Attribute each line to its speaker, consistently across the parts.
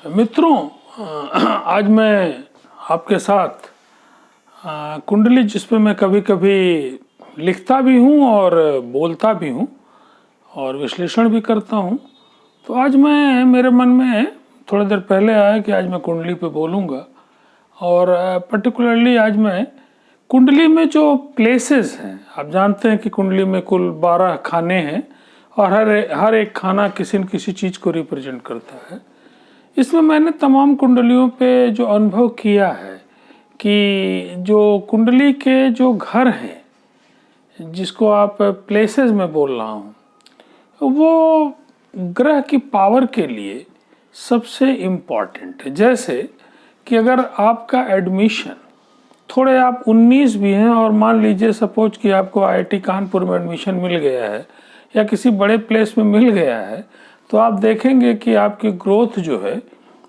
Speaker 1: मित्रों, आज मैं आपके साथ कुंडली, जिस पे मैं कभी कभी लिखता भी हूँ और बोलता भी हूँ और विश्लेषण भी करता हूँ, तो आज मेरे मन में थोड़ी देर पहले आया कि आज मैं कुंडली पे बोलूँगा। और पर्टिकुलरली आज मैं कुंडली में जो प्लेसेस हैं, आप जानते हैं कि कुंडली में कुल 12 खाने हैं और हर एक खाना किसी न किसी चीज़ को रिप्रेजेंट करता है। इसमें मैंने तमाम कुंडलियों पे जो अनुभव किया है कि जो कुंडली के जो घर हैं, जिसको आप प्लेसेस में बोल रहा हूँ, वो ग्रह की पावर के लिए सबसे इम्पॉर्टेंट है। जैसे कि अगर आपका एडमिशन, थोड़े आप 19 भी हैं और मान लीजिए सपोज कि आपको आईआईटी कानपुर में एडमिशन मिल गया है या किसी बड़े प्लेस में मिल गया है, तो आप देखेंगे कि आपकी ग्रोथ जो है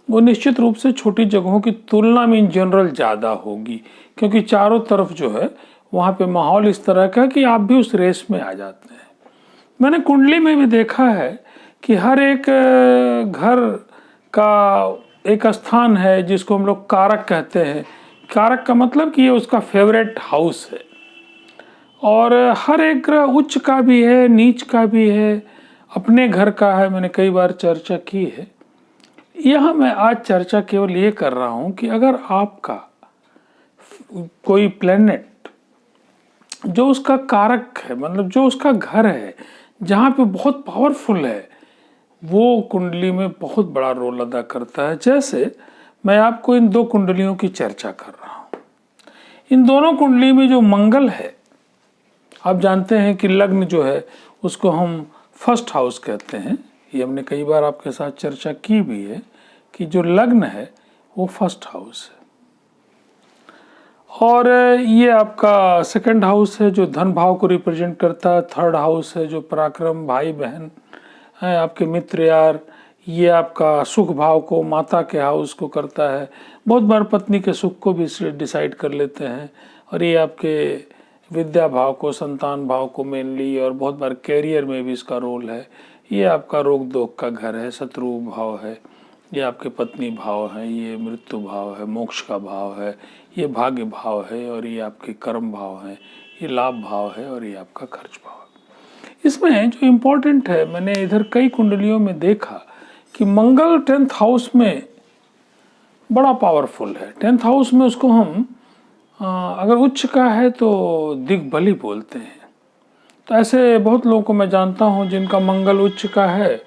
Speaker 1: वो निश्चित रूप से छोटी जगहों की तुलना में इन जनरल ज़्यादा होगी, क्योंकि चारों तरफ जो है वहाँ पे माहौल इस तरह का कि आप भी उस रेस में आ जाते हैं। मैंने कुंडली में भी देखा है कि हर एक घर का एक स्थान है जिसको हम लोग कारक कहते हैं। कारक का मतलब कि ये उसका फेवरेट हाउस है, और हर एक ग्रह उच्च का भी है, नीच का भी है, अपने घर का है। मैंने कई बार चर्चा की है। यह मैं आज चर्चा केवल ये कर रहा हूं कि अगर आपका कोई प्लेनेट जो उसका कारक है, मतलब जो उसका घर है, जहाँ पे बहुत पावरफुल है, वो कुंडली में बहुत बड़ा रोल अदा करता है। जैसे मैं आपको इन दो कुंडलियों की चर्चा कर रहा हूँ। इन दोनों कुंडली में जो मंगल है, आप जानते हैं कि लग्न जो है उसको हम फर्स्ट हाउस कहते हैं। ये हमने कई बार आपके साथ चर्चा की भी है कि जो लग्न है वो फर्स्ट हाउस है, और ये आपका सेकंड हाउस है जो धन भाव को रिप्रेजेंट करता है। थर्ड हाउस है जो पराक्रम, भाई बहन है, आपके मित्र यार। ये आपका सुख भाव को, माता के हाउस को करता है। बहुत बार पत्नी के सुख को भी डिसाइड कर लेते हैं। और ये आपके विद्या भाव को, संतान भाव को मेनली, और बहुत बार कैरियर में भी इसका रोल है। ये आपका रोग दोग का घर है, शत्रु भाव है। ये आपके पत्नी भाव है, ये मृत्यु भाव है, मोक्ष का भाव है, ये भाग्य भाव है, और ये आपके कर्म भाव है, ये लाभ भाव है, और ये आपका खर्च भाव है। इसमें जो इम्पोर्टेंट है, मैंने इधर कई कुंडलियों में देखा कि मंगल 10th हाउस में बड़ा पावरफुल है। 10th हाउस में उसको हम अगर उच्च का है तो दिग्बली बोलते हैं। तो ऐसे बहुत लोगों को मैं जानता हूं जिनका मंगल उच्च का है,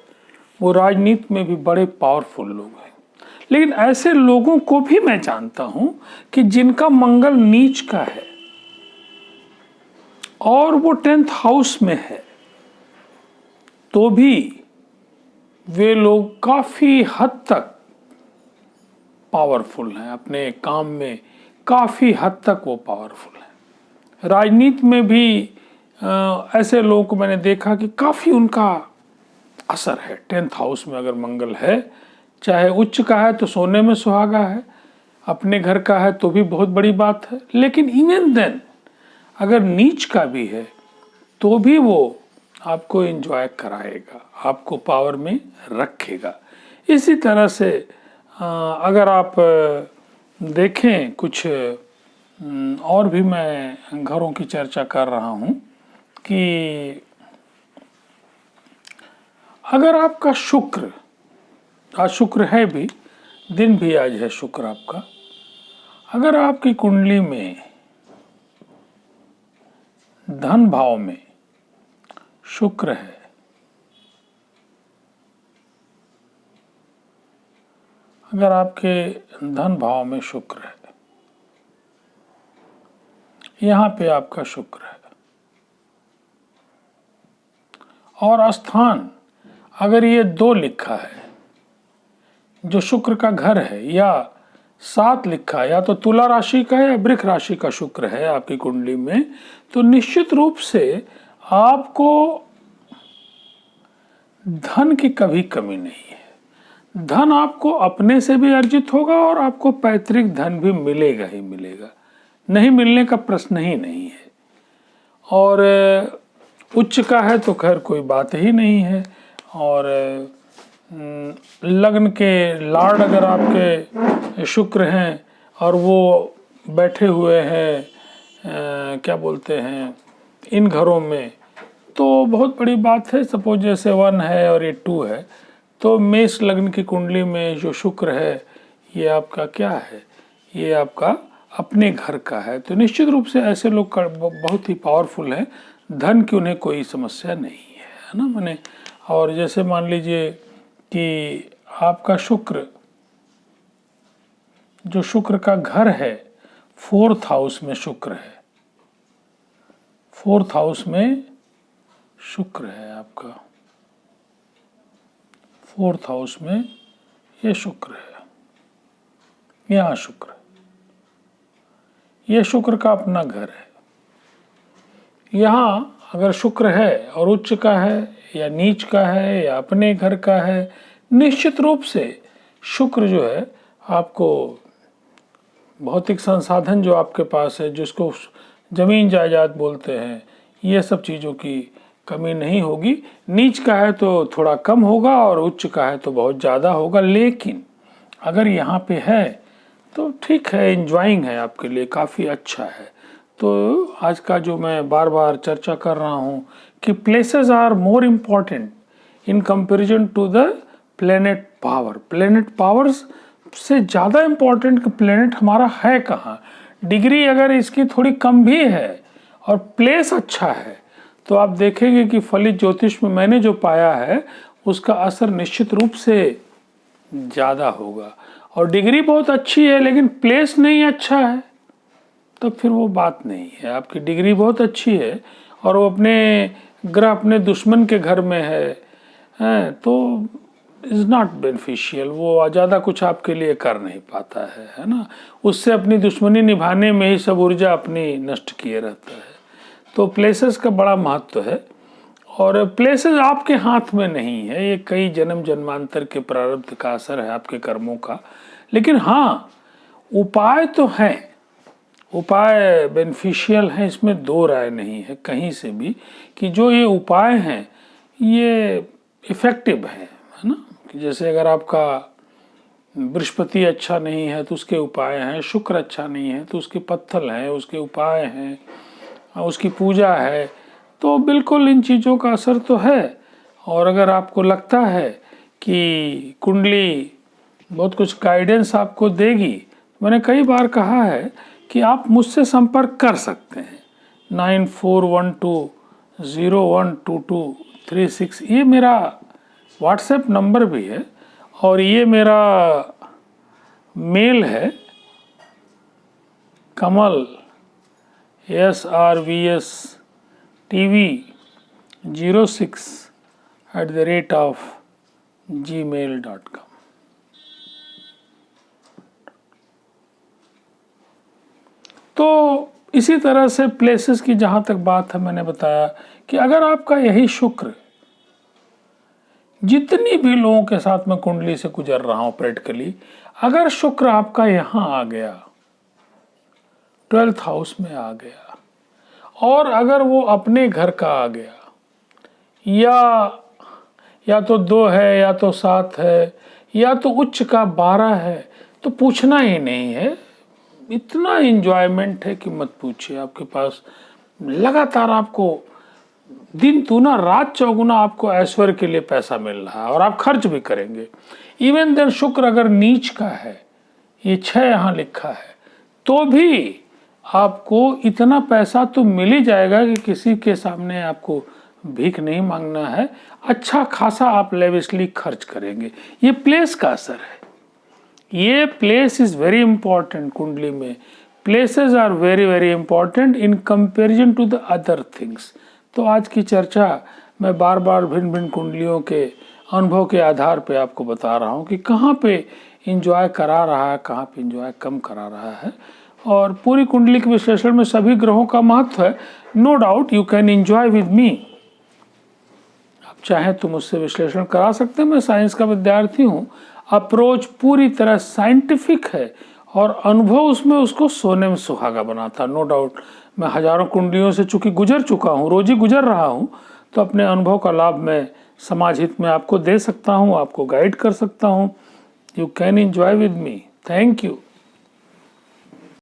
Speaker 1: वो राजनीति में भी बड़े पावरफुल लोग हैं। लेकिन ऐसे लोगों को भी मैं जानता हूं कि जिनका मंगल नीच का है और वो 10th हाउस में है, तो भी वे लोग काफी हद तक पावरफुल हैं। अपने काम में काफी हद तक वो पावरफुल हैं। राजनीति में भी ऐसे लोगों को मैंने देखा कि काफी उनका असर है। 10th हाउस में अगर मंगल है, चाहे उच्च का है तो सोने में सुहागा है, अपने घर का है तो भी बहुत बड़ी बात है। लेकिन इवन देन अगर नीच का भी है तो भी वो आपको एंजॉय कराएगा, आपको पावर में रखेगा। इसी तरह से अगर आप देखें, कुछ और भी मैं घरों की चर्चा कर रहा हूं कि अगर आपका शुक्र, आज शुक्र है भी, दिन भी आज है शुक्र आपका, अगर आपकी कुंडली में धन भाव में शुक्र है, अगर आपके धन भाव में शुक्र है, यहां पे आपका शुक्र है, और स्थान अगर ये 2 लिखा है, जो शुक्र का घर है, या 7 लिखा है, या तो तुला राशि का है या वृष राशि का शुक्र है आपकी कुंडली में, तो निश्चित रूप से आपको धन की कभी कमी नहीं है। धन आपको अपने से भी अर्जित होगा और आपको पैतृक धन भी मिलेगा ही मिलेगा, नहीं मिलने का प्रश्न ही नहीं है। और उच्च का है तो खैर कोई बात ही नहीं है। और लग्न के लॉर्ड अगर आपके शुक्र हैं और वो बैठे हुए हैं क्या बोलते हैं इन घरों में, तो बहुत बड़ी बात है। सपोज जैसे 1 है और ये 2 है, तो मेष लग्न की कुंडली में जो शुक्र है ये आपका क्या है, ये आपका अपने घर का है। तो निश्चित रूप से ऐसे लोग बहुत ही पावरफुल हैं, धन की उन्हें कोई समस्या नहीं है ना। मैंने और जैसे मान लीजिए कि आपका शुक्र, जो शुक्र का घर है 4th हाउस में शुक्र है, 4th हाउस में शुक्र है आपका, 4th हाउस में ये शुक्र है, यहाँ शुक्र, ये शुक्र का अपना घर है। यहाँ अगर शुक्र है और उच्च का है या नीच का है या अपने घर का है, निश्चित रूप से शुक्र जो है आपको भौतिक संसाधन जो आपके पास है, जिसको जमीन जायदाद बोलते हैं, ये सब चीज़ों की कमी नहीं होगी। नीच का है तो थोड़ा कम होगा और उच्च का है तो बहुत ज़्यादा होगा, लेकिन अगर यहाँ पे है तो ठीक है, एंजॉइंग है, आपके लिए काफ़ी अच्छा है। तो आज का जो मैं बार बार चर्चा कर रहा हूँ कि places are more important in comparison to the planet power. Planet powers से ज़्यादा इम्पॉर्टेंट कि प्लेनेट हमारा है कहाँ। डिग्री अगर इसकी थोड़ी कम भी है और प्लेस अच्छा है, तो आप देखेंगे कि फलित ज्योतिष में मैंने जो पाया है उसका असर निश्चित रूप से ज़्यादा होगा। और डिग्री बहुत अच्छी है लेकिन प्लेस नहीं अच्छा है, तो फिर वो बात नहीं है। आपकी डिग्री बहुत अच्छी है और वो अपने ग्रह अपने दुश्मन के घर में है तो इज़ नॉट बेनिफिशियल, वो ज़्यादा कुछ आपके लिए कर नहीं पाता है ना। उससे अपनी दुश्मनी निभाने में ही सब ऊर्जा अपनी नष्ट किए रहता है। तो प्लेसेस का बड़ा महत्व है और प्लेसेस आपके हाथ में नहीं है, ये कई जन्म जन्मांतर के प्रारब्ध का असर है आपके कर्मों का। लेकिन हाँ, उपाय तो हैं, उपाय बेनिफिशियल हैं, इसमें दो राय नहीं है कहीं से भी कि जो ये उपाय हैं ये इफ़ेक्टिव है ना। कि जैसे अगर आपका बृहस्पति अच्छा नहीं है तो उसके उपाय हैं, शुक्र अच्छा नहीं है तो उसके पत्थल हैं, उसके उपाय हैं, उसकी पूजा है। तो बिल्कुल इन चीज़ों का असर तो है। और अगर आपको लगता है कि कुंडली बहुत कुछ गाइडेंस आपको देगी, मैंने कई बार कहा है कि आप मुझसे संपर्क कर सकते हैं। 9412012236 ये मेरा व्हाट्सएप नंबर भी है और ये मेरा मेल है, कमल SRVS TV06@gmail.com। तो इसी तरह से प्लेसेस की जहाँ तक बात है, मैंने बताया कि अगर आपका यही शुक्र, जितनी भी लोगों के साथ मैं कुंडली से गुजर रहा हूँ प्रैक्टिकली, अगर शुक्र आपका यहाँ आ गया 12th हाउस में आ गया और अगर वो अपने घर का आ गया या तो 2 है या तो 7 है या तो उच्च का 12 है, तो पूछना ही नहीं है, इतना एंजॉयमेंट है कि मत पूछिए। आपके पास लगातार आपको दिन दूना रात चौगुना आपको ऐश्वर्य के लिए पैसा मिल रहा है और आप खर्च भी करेंगे। इवन देन शुक्र अगर नीच का है, ये 6 यहाँ लिखा है, तो भी आपको इतना पैसा तो मिल ही जाएगा कि किसी के सामने आपको भीख नहीं मांगना है, अच्छा खासा आप लेविशली खर्च करेंगे। ये प्लेस का असर है। ये प्लेस इज वेरी इंपॉर्टेंट कुंडली में। Places are very very important in comparison to the other things. तो आज की चर्चा मैं बार बार भिन्न भिन्न कुंडलियों के अनुभव के आधार पे आपको बता रहा हूँ कि कहाँ पे इंजॉय करा रहा है, कहाँ पे इंजॉय कम करा रहा है। और पूरी कुंडली के विश्लेषण में सभी ग्रहों का महत्व है। No doubt you can enjoy with me. आप चाहें तो मुझसे विश्लेषण करा सकते हैं, मैं साइंस का विद्यार्थी हूँ। अप्रोच पूरी तरह साइंटिफिक है और अनुभव उसमें उसको सोने में सुहागा बनाता। नो डाउट मैं हजारों कुंडलियों से चूंकि गुजर चुका हूँ, रोज ही गुजर रहा हूँ, तो अपने अनुभव का लाभ मैं समाज हित में आपको दे सकता हूँ, आपको गाइड कर सकता हूँ। You can enjoy with me. Thank you.